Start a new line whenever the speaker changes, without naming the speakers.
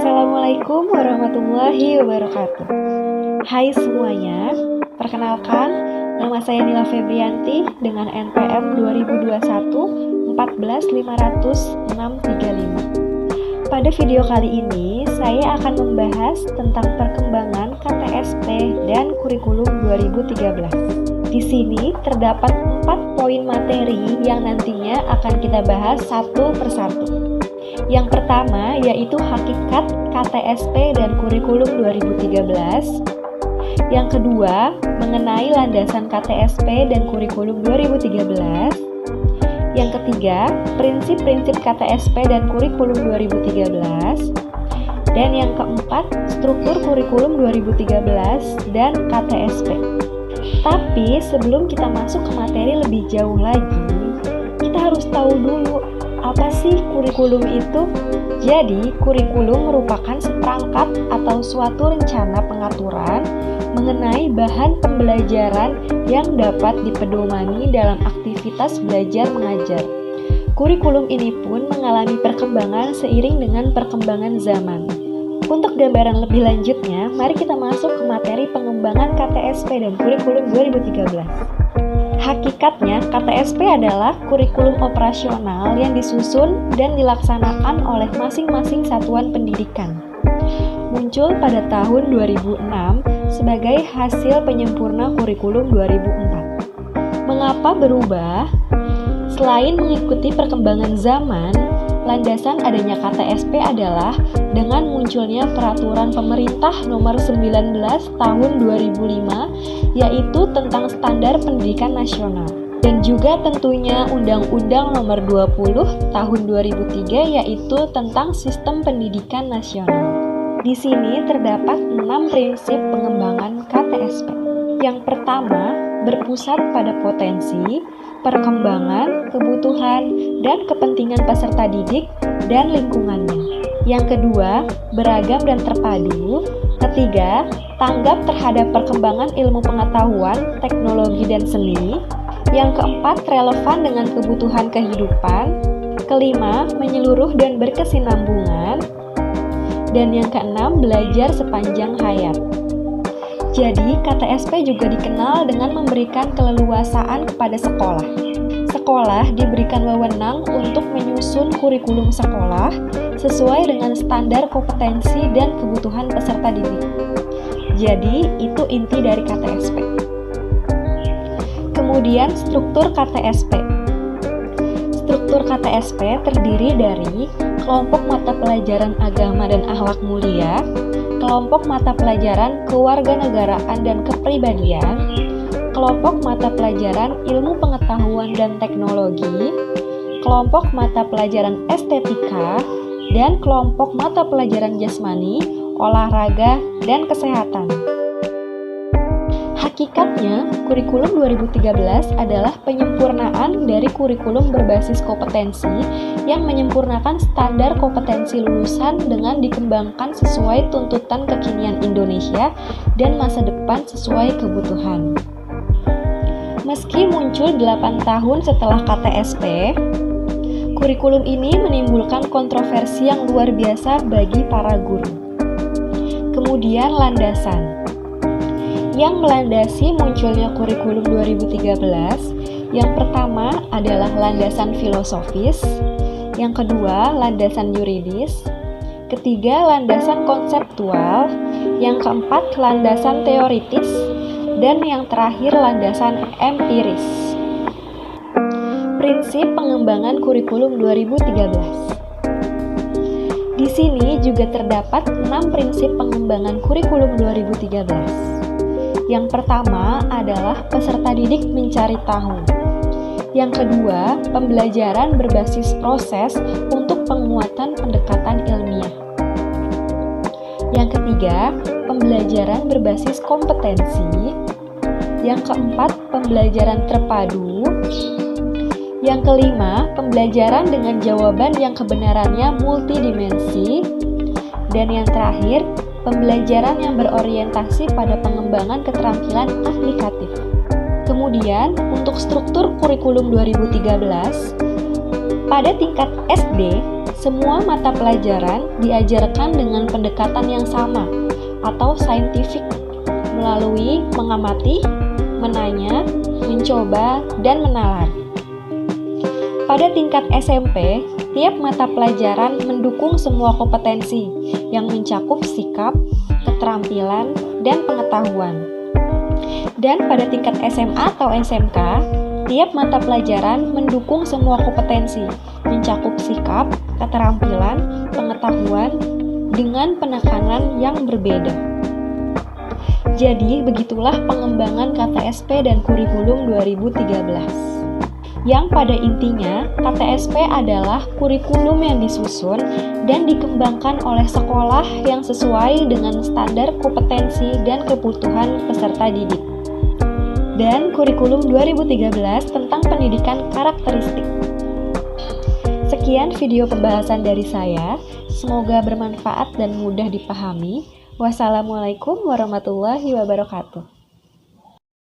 Assalamualaikum warahmatullahi wabarakatuh. Hai semuanya, perkenalkan nama saya Nila Febrianti dengan NPM 2021 1450635. Pada video kali ini, saya akan membahas tentang perkembangan KTSP dan kurikulum 2013. Di sini terdapat 4 poin materi yang nantinya akan kita bahas satu persatu. Yang pertama yaitu hakikat KTSP dan kurikulum 2013. Yang kedua, mengenai landasan KTSP dan kurikulum 2013. Yang ketiga, prinsip-prinsip KTSP dan kurikulum 2013. Dan yang keempat, struktur kurikulum 2013 dan KTSP. Tapi sebelum kita masuk ke materi lebih jauh lagi, kita harus tahu dulu apa sih kurikulum itu? Jadi, kurikulum merupakan seperangkat atau suatu rencana pengaturan mengenai bahan pembelajaran yang dapat dipedomani dalam aktivitas belajar mengajar. Kurikulum ini pun mengalami perkembangan seiring dengan perkembangan zaman. Untuk gambaran lebih lanjutnya, mari kita masuk ke materi pengembangan KTSP dan kurikulum 2013. Hakikatnya, KTSP adalah kurikulum operasional yang disusun dan dilaksanakan oleh masing-masing satuan pendidikan. Muncul pada tahun 2006 sebagai hasil penyempurna kurikulum 2004. Mengapa berubah? Selain mengikuti perkembangan zaman, landasan adanya KTSP adalah dengan munculnya peraturan pemerintah nomor 19 tahun 2005 yaitu tentang standar pendidikan nasional dan juga tentunya Undang-Undang nomor 20 tahun 2003 yaitu tentang sistem pendidikan nasional. Di sini terdapat 6 prinsip pengembangan KTSP. Yang pertama, berpusat pada potensi, perkembangan, kebutuhan, dan kepentingan peserta didik dan lingkungannya. Yang kedua, beragam dan terpadu. Ketiga, tanggap terhadap perkembangan ilmu pengetahuan, teknologi, dan seni. Yang keempat, relevan dengan kebutuhan kehidupan. Kelima, menyeluruh dan berkesinambungan. Dan yang keenam, belajar sepanjang hayat. Jadi, KTSP juga dikenal dengan memberikan keleluasaan kepada sekolah. Sekolah diberikan wewenang untuk menyusun kurikulum sekolah sesuai dengan standar kompetensi dan kebutuhan peserta didik. Jadi, itu inti dari KTSP. Kemudian, struktur KTSP. Struktur KTSP terdiri dari kelompok mata pelajaran agama dan akhlak mulia, kelompok mata pelajaran kewarganegaraan dan kepribadian, kelompok mata pelajaran ilmu pengetahuan dan teknologi, kelompok mata pelajaran estetika, dan kelompok mata pelajaran jasmani, olahraga, dan kesehatan. Hakikatnya, kurikulum 2013 adalah penyempurnaan dari kurikulum berbasis kompetensi yang menyempurnakan standar kompetensi lulusan dengan dikembangkan sesuai tuntutan kekinian Indonesia dan masa depan sesuai kebutuhan. Meski muncul 8 tahun setelah KTSP, kurikulum ini menimbulkan kontroversi yang luar biasa bagi para guru. Kemudian landasan. Yang melandasi munculnya kurikulum 2013, yang pertama adalah landasan filosofis, yang kedua landasan yuridis, ketiga landasan konseptual, yang keempat landasan teoritis, dan yang terakhir landasan empiris. Prinsip pengembangan kurikulum 2013. Di sini juga terdapat 6 prinsip pengembangan kurikulum 2013. Yang pertama adalah peserta didik mencari tahu. Yang kedua, pembelajaran berbasis proses untuk penguatan pendekatan ilmiah. Yang ketiga, pembelajaran berbasis kompetensi. Yang keempat, pembelajaran terpadu. Yang kelima, pembelajaran dengan jawaban yang kebenarannya multidimensi. Dan yang terakhir, pembelajaran yang berorientasi pada pengembangan keterampilan aplikatif. Kemudian, untuk struktur kurikulum 2013, pada tingkat SD, Semua mata pelajaran diajarkan dengan pendekatan yang sama atau scientific melalui mengamati, menanya, mencoba, dan menalar. Pada tingkat SMP, tiap mata pelajaran mendukung semua kompetensi yang mencakup sikap, keterampilan, dan pengetahuan. Dan pada tingkat SMA atau SMK, tiap mata pelajaran mendukung semua kompetensi, mencakup sikap, keterampilan, pengetahuan, dengan penekanan yang berbeda. Jadi, begitulah pengembangan KTSP dan kurikulum 2013. Yang pada intinya, KTSP adalah kurikulum yang disusun dan dikembangkan oleh sekolah yang sesuai dengan standar kompetensi dan kebutuhan peserta didik. Dan kurikulum 2013 tentang pendidikan karakteristik. Sekian video pembahasan dari saya, semoga bermanfaat dan mudah dipahami. Wassalamualaikum warahmatullahi wabarakatuh.